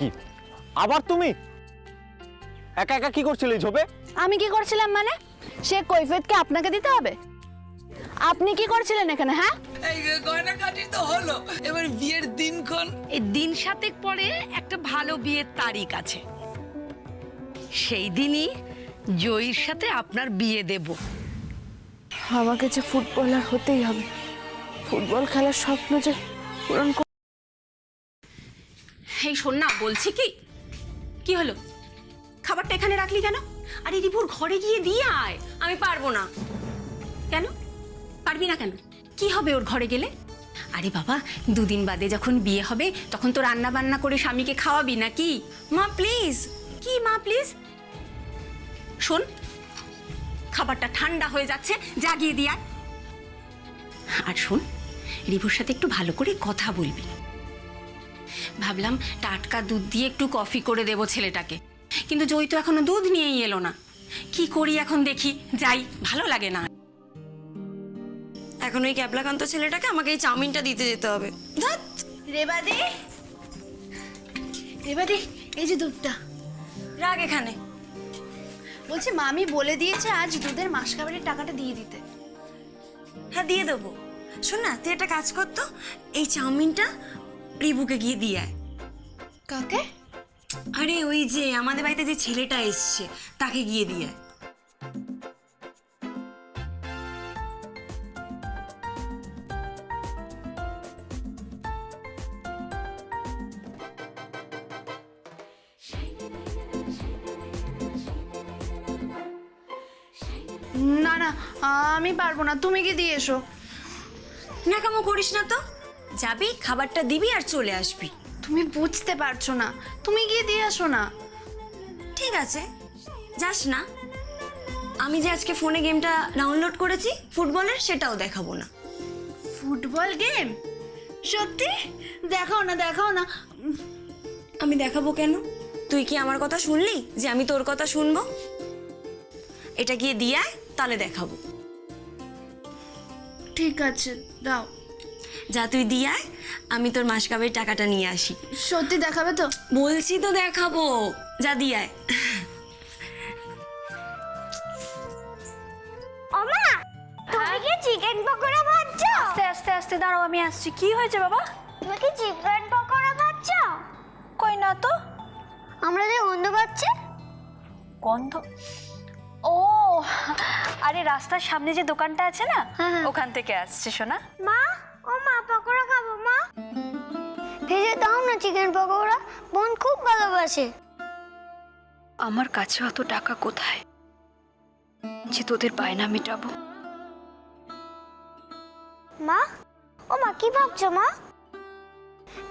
কি আবার তুমি একা একা কি করছিলে ঝোপে? আমি কি করছিলাম মানে? সে কৈফিয়তকে আপনাকে দিতে হবে? আপনি কি করছিলেন এখানে? হ্যাঁ, এই গয়না কাটি তো হলো, এবার বিয়ের দিনক্ষণ। এই দিন সাতেক পরে একটা ভালো বিয়ের তারিখ আছে, সেই দিনই জয়ীর সাথে আপনার বিয়ে দেব। আমাকে যে ফুটবলার হতেই হবে, ফুটবল খেলার স্বপ্ন যে পূরণ। এই শোন না, বলছি কি হলো, খাবারটা এখানে রাখলি কেন? আরে রিপুর ঘরে গিয়ে দিয়ে আয়। আমি পারবো না। কেন পারবি না? কেন কি হবে ওর ঘরে গেলে? আরে বাবা, দুদিন বাদে যখন বিয়ে হবে তখন তো রান্না বান্না করে স্বামীকে খাওয়াবি নাকি? মা প্লিজ। কি মা প্লিজ? শোন, খাবারটা ঠান্ডা হয়ে যাচ্ছে, জাগিয়ে দিয়ে আয়। আর শোন, রিপুর সাথে একটু ভালো করে কথা বলবি। ভাবলাম টাটকা দুধ দিয়ে একটু কফি করে দেবো ছেলেটাকে, কিন্তু জয় তো এখনো দুধ নিয়েই এলো না। কি করি এখন দেখি, যাই, ভালো লাগে না। এখন ওই ক্যাবলাকান্ত ছেলেটাকে আমাকে এই চাউমিনটা দিতে যেতে হবে। রেবাদি, রেবাদি, এই যে দুধটা রাগ এখানে। বলছি, মামি বলে দিয়েছে আজ দুধের মাসকাবারির টাকাটা দিয়ে দিতে। হ্যাঁ, দিয়ে দেবো। শোন না, তুই একটা কাজ করতো, এই চাউমিনটা রিবুকে গিয়ে দিয়ে আয়। কাকে? আরে ওই যে আমাদের বাড়িতে যে ছেলেটা এসছে তাকে গিয়ে দিয়ে আয়। না না, আমি পারবো না, তুমি কি দিয়ে এসো। না, কামো করিস না তো, যাবি খাবারটা দিবি আর চলে আসবি। তুমি বুঝতে পারছো না, তুমি গিয়ে দিয়ে আসো না। ঠিক আছে, যাস না। আমি যে আজকে ফোনে গেমটা ডাউনলোড করেছি ফুটবলের, সেটাও দেখাবো না। Football game? সত্যি? দেখাও না, দেখাও না। আমি দেখাবো কেন? তুই কি আমার কথা শুনলি যে আমি তোর কথা শুনবো? এটা গিয়ে দিয়ে আয়, তাহলে দেখাবো। ঠিক আছে, দাও। যা, তুই দিয়ে আয়, আমি তোর মাসকাবারির টাকাটা নিয়ে আসি। সত্যি দেখাবে তো? বলছি তো দেখাবো, যা দিয়ে আয়। ওমা, তুমি কি চিকেন পকোড়া ভাজছো? আস্তে আস্তে আস্তে দাঁড়াও, আমি আসছি। কি হয়েছে বাবা? তুমি কি চিকেন পকোড়া ভাজছো? কই না তো। আমরা যে গন্ধ পাচ্ছি। গন্ধ? ও আরে, রাস্তার সামনে যে দোকানটা আছে না, ওখান থেকে আসছে। শোনা মা, ও মা, পকোড়া খাবো মা। ভেজে দাও না চিকেন পকোড়া, বোন খুব ভালোবাসে। আমার কাছে অত টাকা কোথায় যে তোদের বায়না মেটাবো? মা, ও মা, কি ভাবছো মা?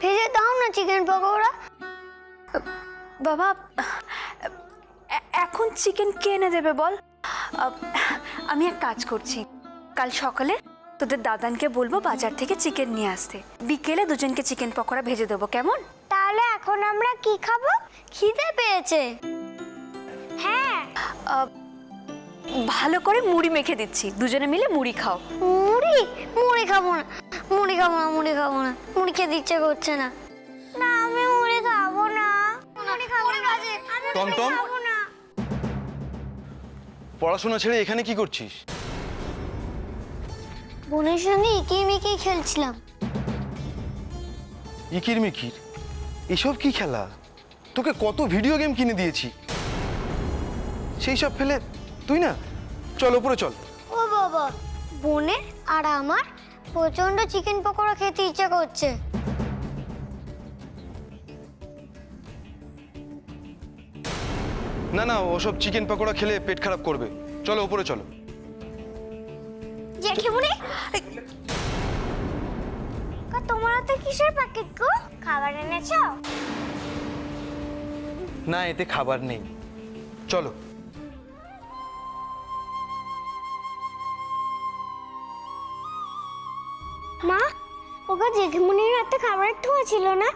ভেজে দাও না চিকেন পকোড়া। বাবা, এখন চিকেন কে এনে দেবে বল? আমি এক কাজ করছি, কাল সকালে তোদের দাদানকে বলবো বাজার থেকে চিকেন নিয়ে আসতে, বিকেলে দুজনকে চিকেন পকোড়া ভেজে দেবো, কেমন? তাহলে এখন আমরা কি খাবো? খিদে পেয়েছে। হ্যাঁ, ভালো করে মুড়ি মেখে দিচ্ছি, দুজনে মিলে মুড়ি খাও। মুড়ি? মুড়ি খাবো না, মুড়ি খাবো না, মুড়ি খাবো না, মুড়ি খেতে ইচ্ছে করছে না। না, আমি মুড়ি খাবো না, মুড়ি খাবো না, আমি মুড়ি টমটম? খাবো না। পড়াশোনা ছেড়ে এখানে কি করছিস? বোনের সঙ্গে ইকিমিকি খেলছিলাম। ইকির মিকির? এসব কি খেলা? তোকে কত ভিডিও গেম কিনে দিয়েছি, সেই সব ফেলে তুই না, চল উপরে চল। ও বাবা, বোনের আর আমার প্রচন্ড চিকেন পকোড়া খেতে ইচ্ছে করছে। না না, ওসব চিকেন পকোড়া খেলে পেট খারাপ করবে, চলো উপরে চলো। জেঠিমুনি, তোমার হাতে কিসের প্যাকেট গো? খাবার এনেছো? না, এতে খাবার নেই, চলো। মা, ওগো, জেঠিমুনির হাতে খাবারের ঠোঁয়া ছিল না,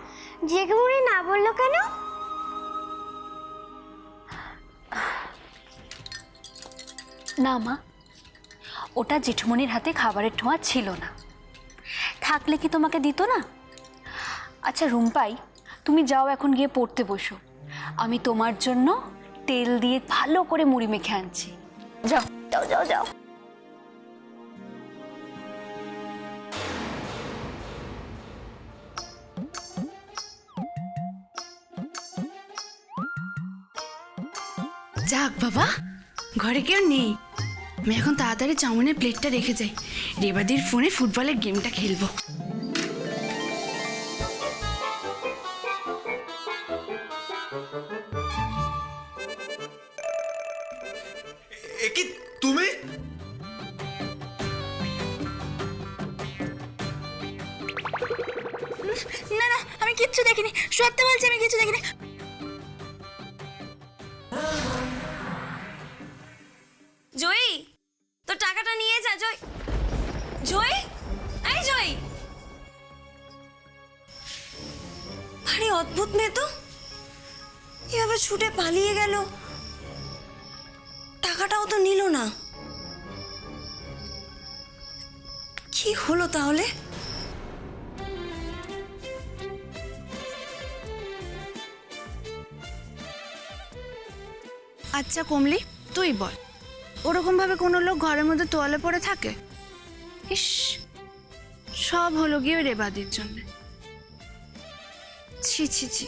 জেঠিমুনি না বললো কেন? না মা, ওটা জেঠুমনির হাতে খাবারের ঠোঁয়া ছিল না, থাকলে কি তোমাকে দিত না? আচ্ছা রুম্পাই, তুমি যাও এখন গিয়ে পড়তে বসো, আমি তোমার জন্য তেল দিয়ে ভালো করে মুড়ি মেখে আনছি। যাও যাও যাও যাও। যাক বাবা, ঘরে কেউ নেই। আমি এখন তাড়াতাড়ি চাউমিনের প্লেটটা রেখে যাই, রেবাদির ফোনে ফুটবলের গেমটা খেলবো। কি তুমি? না না, আমি কিচ্ছু দেখিনি, সত্যি বলছি আমি কিচ্ছু দেখিনি। জয়ী, তোর টাকাটা নিয়ে যা। জয়, জয়, এই জয়, আরে অদ্ভুত মেয়ে তো, এভাবে ছুটে পালিয়ে গেল, টাকাটাও তো নিল না। কি হলো তাহলে? আচ্ছা কমলি, তুই বল, ওরকম ভাবে কোনো লোক ঘরের মধ্যে তোয়ালে পড়ে থাকে? ইস, সব হলো গিয়ে ওই রেবাদির জন্য। ছি ছি ছি,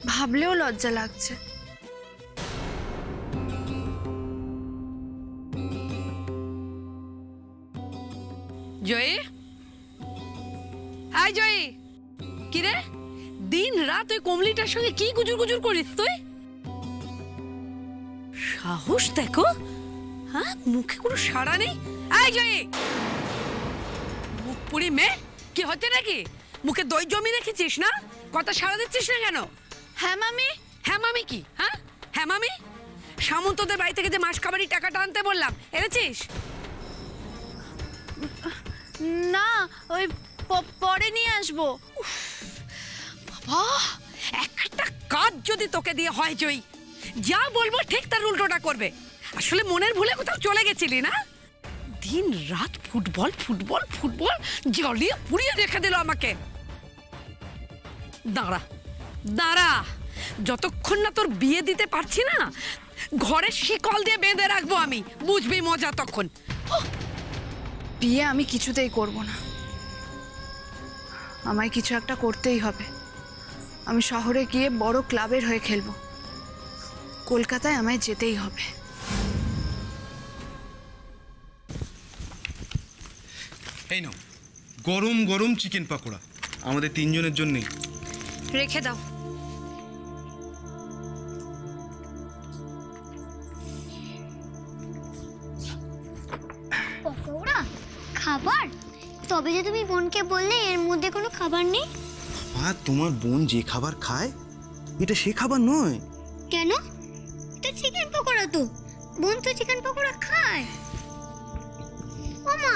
ভাবলেও লজ্জা লাগছে। জয়ী, হাই জয়ী, কিরে দিন রাত ওই কমলিটার সঙ্গে কি গুজুর গুজুর করিস তুই? সাহস দেখো, হ্যাঁ, মুখে কোনো সাড়া নেই। এই জয়ী, মুখ পুরি মেয়ে, কি হচ্ছে নাকি? মুখে দই জমি রেখেছিস না? কথা সাড়া দিচ্ছিস না কেন? হ্যাঁ মামি। হ্যাঁ মামি কি? হ্যাঁ হ্যাঁ মামি, সামন্তদের বাড়ি থেকে যে মাস খাবারই টাকাটা আনতে বললাম, এনেছিস? না, ওই পরে নিয়ে আসবো। বাবা, একটা কাজ যদি তোকে দিয়ে হয় জয়ী, যা বলবো ঠিক তার উল্টোটা করবে। আসলে মনের ভুলে কোথাও চলে গেছিলি না? দিন রাত ফুটবল ফুটবল ফুটবল জ্বালিয়ে পুড়িয়ে রেখে দিল আমাকে। দাঁড়া দাঁড়া, যতক্ষণ না তোর বিয়ে দিতে পারছি না, ঘরে শিকল দিয়ে বেঁধে রাখবো আমি, বুঝবি মজা তখন। বিয়ে আমি কিছুতেই করব না, আমায় কিছু একটা করতেই হবে। আমি শহরে গিয়ে বড় ক্লাবের হয়ে খেলবো, কলকাতায় আমায় যেতেই হবে। এই নাও গরম গরম চিকেন পাকোড়া, আমাদের তিনজনের জন্যই। রেখে দাও। পকোড়া খাবার? তবে যে তুমি বোনকে বললে এর মধ্যে কোনো খাবার নেই। আর তোমার বোন যে খাবার খায় এটা সে খাবার নয়। কেন? এটা চিকেন পকোড়া তো, বোন তো চিকেন পকোড়া খায়। ও মা,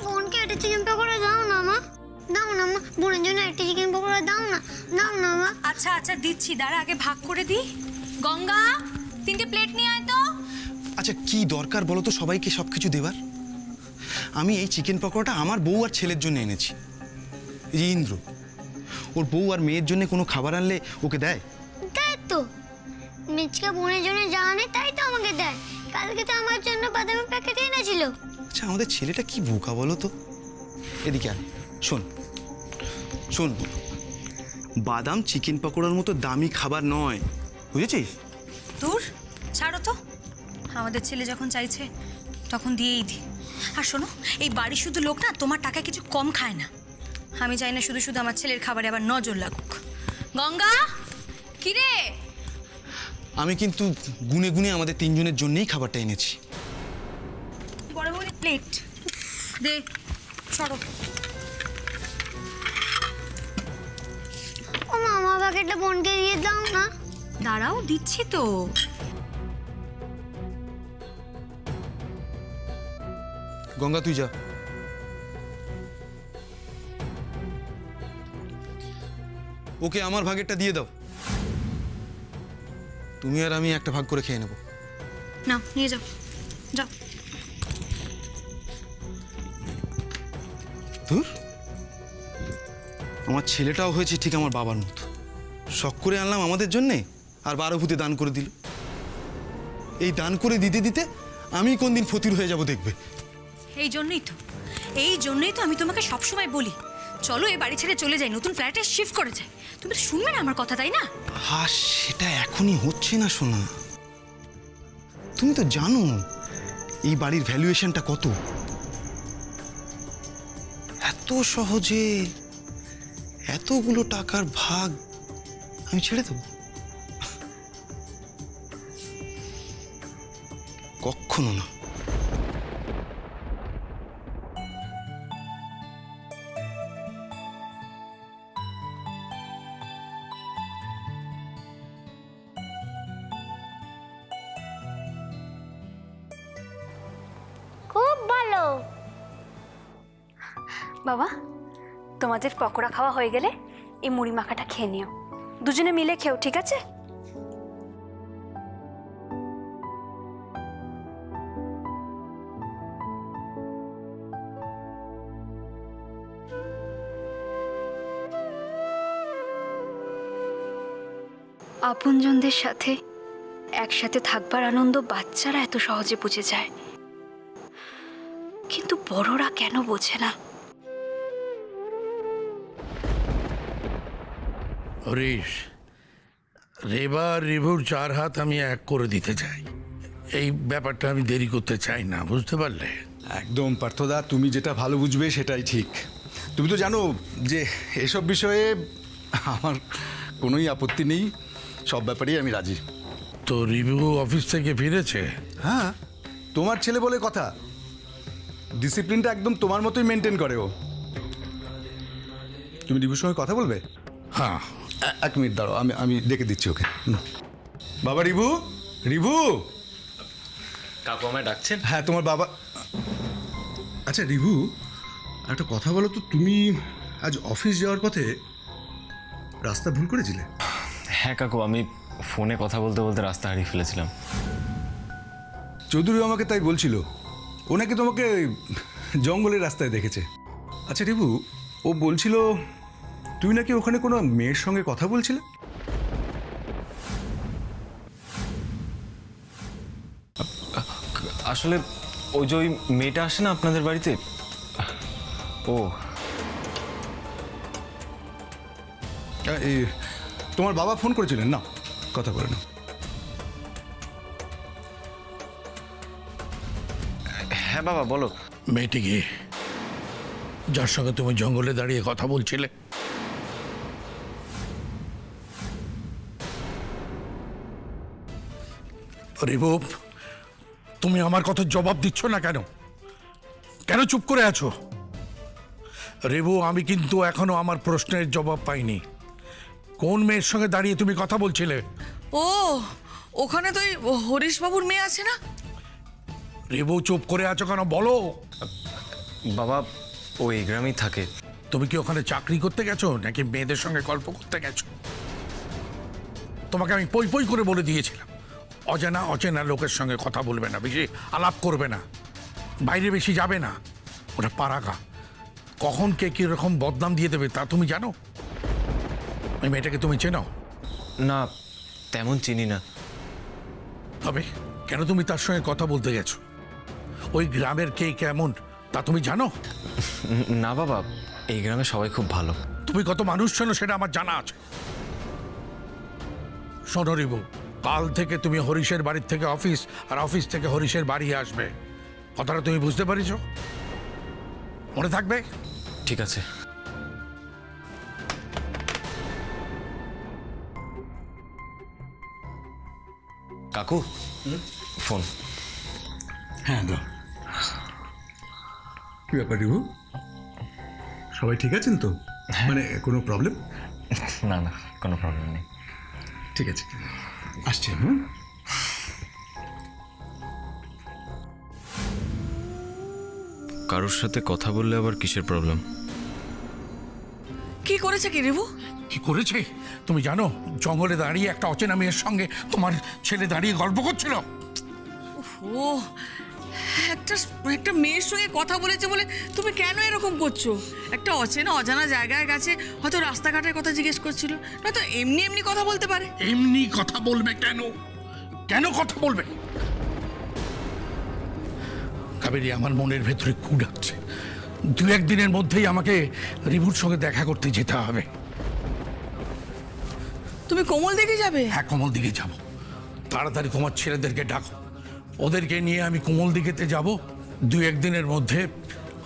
বোনকে একটা চিকেন পকোড়া দাও না মা, দাও না মা, বোনের জন্য একটা চিকেন পকোড়া দাও না, দাও না মা। আচ্ছা আচ্ছা দিচ্ছি, দাঁড়া আগে ভাগ করে দিই। গঙ্গা, 3টে প্লেট নিয়ে আয় তো। আচ্ছা কি দরকার বলো তো সবাইকে সব কিছু দেবার? আমি এই চিকেন পকোড়াটা আমার বউ আর ছেলের জন্য এনেছি। এই যে ইন্দ্র, ওর বউ আর মেয়ের জন্য কোনো খাবার আনলে ওকে দেয়? দেয় তো, মিচকা বোনের জন্য যা আনে তাই তো আমাকে দেয়। কালকে তো আমার জন্য বাদামের প্যাকেট এনেছিল। আচ্ছা আমাদের ছেলেটা কি বোকা বলো তো। এদিকে আয়, শোন শোন, বাদাম চিকেন পকোড়ার মতো দামি খাবার নয়, বুঝেছিস? দূর ছাড়ো তো, আমাদের ছেলে যখন চাইছে তখন দিয়েই দি। আর শোনো, এই বাড়ি শুধু লোক না তোমার টাকায় কিছু কম খায় না। আমি চাই না শুধু শুধু আমার ছেলের খাবারে আবার নজর লাগুক। গঙ্গা, কিরে? আমি কিন্তু গুনে গুনে আমাদের তিনজনের জন্যই খাবারটা এনেছি। বড় বড় প্লেট দে, সরো। ও মা, আমার প্যাকেটটা বোনকে দিয়ে দাও না। দাঁড়াও দিচ্ছি তো। গঙ্গা তুই যা। ওকে আমার ভাগেরটা দিয়ে দাও, তুমি আর আমি একটা ভাগ করে খেয়ে নেব। না নিয়ে যাও, যাও। ধুর, আমার ছেলেটাও হয়েছে ঠিক আমার বাবার মতো। শখ করে আনলাম আমাদের জন্যে, আর 12 ভূতে দান করে দিল। এই দান করে দিতে দিতে আমি কোন দিন ফতির হয়ে যাব দেখবে। এই জন্যই তো আমি তোমাকে সবসময় বলি, চলো এই বাড়ি ছেড়ে চলে যাই, নতুন ফ্ল্যাটে শিফট করে যাই। তুমি তো শুনবে না আমার কথা, তাই না? আর সেটা এখনই হচ্ছে না সোনা। তুমি তো জানো এই বাড়ির ভ্যালুয়েশনটা কত। এত সহজে এতগুলো টাকার ভাগ আমি ছেড়ে দেবো? কখনো না। খুব ভালো। বাবা, তোমাদের পকোড়া খাওয়া হয়ে গেলে এই মুড়ি মাখাটা খেয়ে নিও, দুজনে মিলে খেও, ঠিক আছে? আপনজনদের সাথে একসাথে থাকবার আনন্দ বাচ্চারা এত সহজে বুঝে যায়, কিন্তু বড়রা কেন বোঝে না? হরিশ, রেবা আর রিভুর 4 হাত আমি এক করে দিতে চাই। এই ব্যাপারটা আমি দেরি করতে চাই না, বুঝতে পারলে? একদম পার্থদা, তুমি যেটা ভালো বুঝবে সেটাই ঠিক। তুমি তো জানো যে এসব বিষয়ে আমার কোনোই আপত্তি নেই, সব ব্যাপারেই আমি রাজি। তো রিভু অফিস থেকে ফিরেছে? হ্যাঁ, তোমার ছেলে বলে কথা, ডিসিপ্লিনটা একদম তোমার মতোই মেনটেন করে ও। তুমি রিভুর সঙ্গে কথা বলবে? হ্যাঁ। 1 মিনিট দাঁড়াও, আমি ডেকে দিচ্ছি ওকে। বাবা রিভু, রিভু। কাকু আমায় ডাকছেন? হ্যাঁ, তোমার বাবা। আচ্ছা রিভু, একটা কথা বলো তো, তুমি আজ অফিস যাওয়ার পথে রাস্তা ভুল করেছিলে? হ্যাঁ কাকু, আমি ফোনে কথা বলতে বলতে রাস্তা হারিয়ে ফেলেছিলাম। চৌধুরী আমাকে তাই বলছিল, ও নাকি তোমাকে জঙ্গলের রাস্তায় দেখেছে। আচ্ছা রিভু, ও বলছিল তুমি নাকি ওখানে কোনো মেয়ের সঙ্গে কথা বলছিলে? আসলে ওই যে ওই মেয়েটা আসে না আপনাদের বাড়িতে, ও। এই তোমার বাবা ফোন করেছিলেন? না, কথা বলে না। হ্যাঁ বাবা বলো। মেয়েটিকে যার সঙ্গে তুমি জঙ্গলে দাঁড়িয়ে কথা বলছিলে, রিভু, তুমি আমার কথা জবাব দিচ্ছ না কেন? কেন চুপ করে আছো? রিভু, আমি কিন্তু এখনো আমার প্রশ্নের জবাব পাইনি। কোন মেয়ের সঙ্গে দাঁড়িয়ে তুমি কথা বলছিলে? ও, ওখানে তো হরিশ বাবুর মেয়ে আছে না? রিভু, চুপ করে আছো কেন? বলো। বাবা ও এই গ্রামেই থাকে। তুমি কি ওখানে চাকরি করতে গেছো নাকি মেয়েদের সঙ্গে গল্প করতে গেছো? তোমাকে আমি পই পই করে বলে দিয়েছিলাম, অচেনা লোকের সঙ্গে কথা বলবে না, বেশি আলাপ করবে না, বাইরে বেশি যাবে না। ওটা পাড়াগা, কখন কে কীরকম বদনাম দিয়ে দেবে তা তুমি জানো? ওই মেয়েটাকে তুমি চেনো? না, তেমন চিনি না। তবে কেন তুমি তার সঙ্গে কথা বলতে গেছো? ওই গ্রামের কে কেমন তা তুমি জানো? না বাবা, এই গ্রামে সবাই খুব ভালো। তুমি কত মানুষ চেনো সেটা আমার জানা আছে। শোনো রিভু, কাল থেকে তুমি হরিশের বাড়ির থেকে অফিস, আর অফিস থেকে হরিশের বাড়ি আসবে। কথাটা তুমি বুঝতে পারিস? মনে থাকবে? ঠিক আছে। কাকু, ফোন। হ্যাঁ দাও। কি ব্যাপার রিভু, সবাই ঠিক আছেন তো? মানে কোনো প্রবলেম? না না, কোনো প্রবলেম নেই। ঠিক আছে, আসছি আমি। কারোর সাথে কথা বললে আবার কিসের প্রবলেম? কি করেছে কি রিভু? কি করেছে তুমি জানো? জঙ্গলে দাঁড়িয়ে একটা অচেনা মেয়ের সঙ্গে তোমার ছেলে দাঁড়িয়ে গল্প করছিল। ও, একটা মেয়ের সঙ্গে কথা বলেছে বলে তুমি কেন এরকম করছো? একটা অচেনা অজানা জায়গায় গেছে, হয়তো রাস্তাঘাটের কথা জিজ্ঞেস করছিল, নয়তো এমনি এমনি কথা বলতে পারে। এমনি কথা বলবে কেন? কেন কথা বলবে? কাবেরী, আমার মনের ভেতরে কু ডাকছে। 2-1 দিনের মধ্যেই আমাকে রিভুর সঙ্গে দেখা করতে যেতে হবে। তুমি কোমল দিকে যাবে? হ্যাঁ, কোমল দিকে যাব। তাড়াতাড়ি তোমার ছেলেদেরকে ডাকো, ওদেরকে নিয়ে আমি কোমল দিকেতে যাব। 2-1 দিনের মধ্যে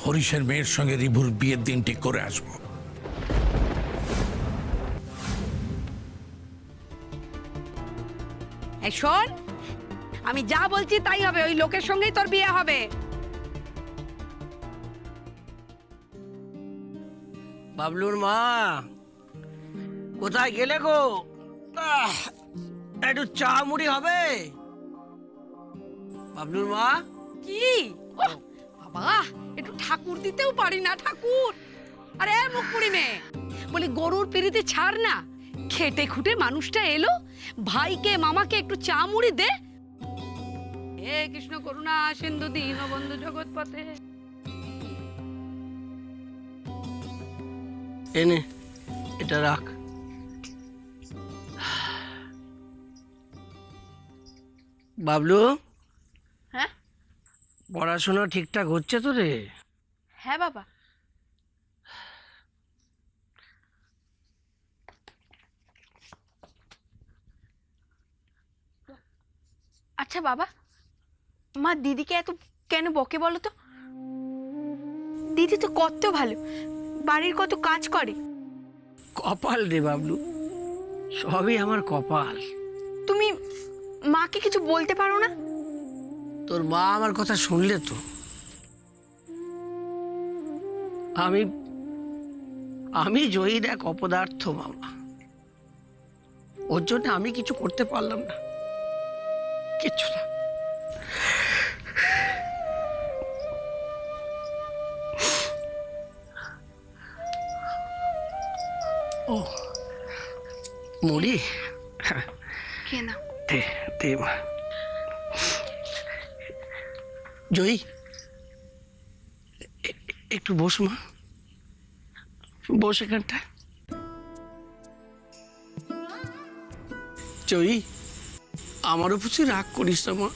হরিশের মেয়ের সঙ্গে রিভুর বিয়ের দিন ঠিক করে আসবো। এই শোন, আমি যা বলছি তাই হবে, ওই লোকের সঙ্গেই তোর বিয়ে হবে। বাবলুর মা কোথায় গেলে গো? একটু চা মুড়ি হবে? বাবলুর মা, কি বাবা, একটু ঠাকুর দিতেও পারি না ঠাকুর। আরে মুখপুরি মেয়ে, বলি গরুর পিড়িতে ছাড় না, খেটে খুটে মানুষটা এলো, ভাইকে মামাকে একটু চা মুড়ি দে। হে কৃষ্ণ করুণা সিন্ধু দীনবন্ধু জগৎপথে। এনে এটা রাখ। বাবলু, হ্যাঁ পড়াশোনা ঠিকঠাক হচ্ছে তো রে? হ্যাঁ বাবা। আচ্ছা বাবা, মা দিদিকে এত কেন বকে বলো তো? দিদি তো কত ভালো, বাড়ির কত কাজ করে। কপাল রে বাবলু, সবই আমার কপাল। তুমি মাকে কিছু বলতে পারো না? তোর মা আমার কথা শুনলে তো। আমি জয়ীর এক অপদার্থ মামা, ওর জন্য আমি কিছু করতে পারলাম না, কিচ্ছু না। ও মুড়ি কে না? দে দে মা। জয়ী, একটু বস মা, বস এখানটা। জয়ী, আমারও কিছু রাগ করিস না মা।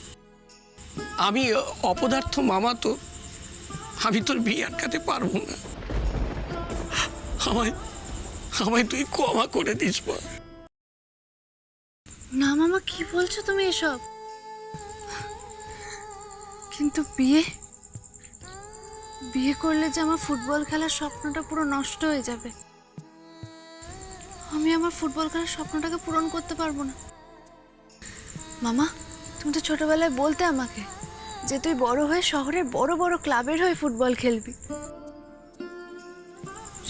আমি অপদার্থ মামা, তো আমি তোর বিয়ে আটকাতে পারবো না। আমায় তুই ক্ষমা করে দিস মা। না মামা, কি বলছো তুমি এসব? কিন্তু বিয়ে করলে যে আমার ফুটবল খেলার স্বপ্নটা পুরো নষ্ট হয়ে যাবে। আমি আমার ফুটবল খেলার স্বপ্নটাকে পূরণ করতে পারবো না। মামা, তুমি তো ছোটবেলায় বলতে আমাকে যে তুই বড় হয়ে শহরের বড় বড় ক্লাবের হয়ে ফুটবল খেলবি।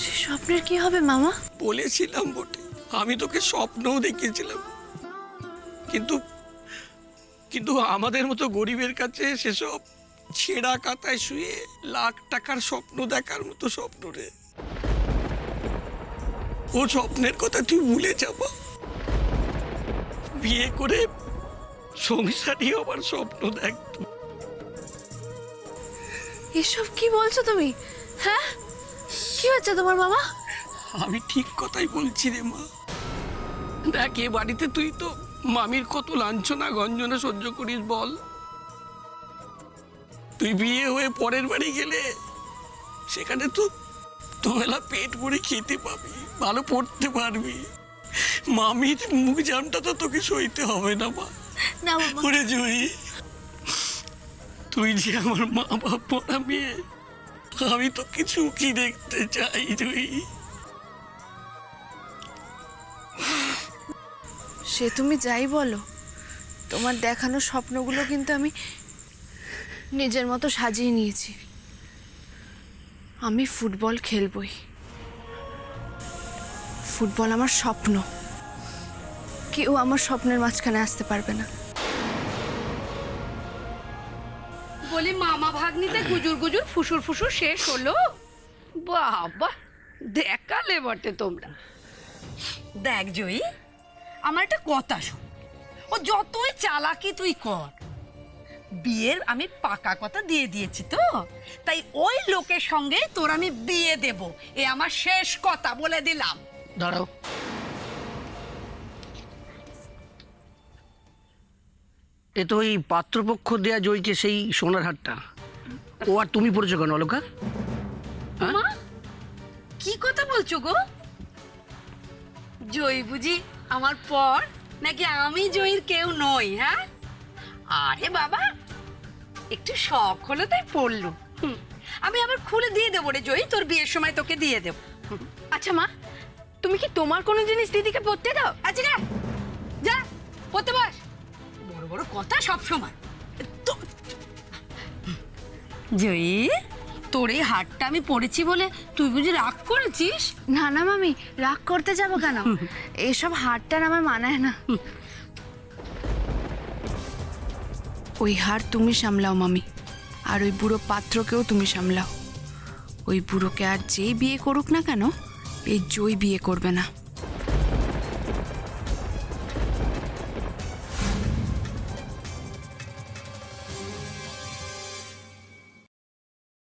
সে স্বপ্নের কি হবে মামা? বলেছিলাম বটে, আমি তোকে স্বপ্নও দেখিয়েছিলাম, কিন্তু আমাদের মতো গরিবের কাছে সেসব ছেঁড়া কাতায় শুয়ে লাখ টাকার স্বপ্ন দেখার মতো স্বপ্ন রে। ও স্বপ্নের কথা তুই ভুলে যাবা। বিয়ে করে সংসারই আমার স্বপ্ন দেখ। এসব কি বলছো তুমি? হ্যাঁ, কি হচ্ছে তোমার মামা? আমি ঠিক কথাই বলছি রে মা। দেখ, এ বাড়িতে তুই তো মামির কত লাঞ্ছনা গঞ্জনা সহ্য করিস বল। তুই বিয়ে হয়ে পরের বাড়ি গেলে সেখানে তো তোমেলা পেট ভরে খেতে পাবি, ভালো পড়তে পারবি। মামির মুখ জামটা তো তোকে সইতে হবে না মা। না মামা, ওরে জয়ী, তুই যে আমার মা বাপ পড়া মেয়ে, আমি তো কিছু কি দেখতে চাই জয়ী। সে তুমি যাই বলো, তোমার দেখানো স্বপ্নগুলো কিন্তু আমি নিজের মতো সাজিয়ে নিয়েছি। আমি ফুটবল খেলবই। ফুটবল আমার স্বপ্ন, কেউ আমার স্বপ্নের মাঝখানে আসতে পারবে না। বলি মামা ভাগ্নিতে গুজুর গুজুর ফুসুর ফুসুর শেষ হলো? বাবা, দেখালে বটে তোমরা। দেখ জয়ী, আমার একটা কথা শোন, ও যতই চালাকি তুই কর, বিয়ের আমি পাকা কথা দিয়ে দিয়েছি তো, তাই ওই লোকের সঙ্গে তোর আমি বিয়ে দেব, এ আমার শেষ কথা বলে দিলাম। দাঁড়াও, এ তো ওই পাত্রপক্ষ দেয়া জয়কে সেই সোনার হারটা, ও আর তুমি পড়েছো কেন অলকা? কি কথা বলছো গো? জয় বুঝি আমার পর, নাকি আমি জয়ীর কেউ নই? হ্যাঁ, আরে বাবা, একটু শখ হলো তাই পড়লো। আমি আবার খুলে দিয়ে দেবো রে জয়ী, তোর বিয়ের সময় তোকে দিয়ে দেবো। আচ্ছা মা, তুমি কি তোমার কোনো জিনিস দিদিকে পরতে দাও? আচ্ছা যা যা পড়তে বস, বড় বড় কথা সব সময়। জয়ী, তোর এই হারটা আমি পড়েছি বলে তুই বুঝি রাগ করেছিস? না না মামি, রাগ করতে যাবো কেন? এসব হারটার আমার মানায় না। ওই হার তুমি সামলাও মামি, আর ওই বুড়ো পাত্রকেও তুমি সামলাও। ওই বুড়োকে আর যেই বিয়ে করুক না কেন, এই জয় বিয়ে করবে না।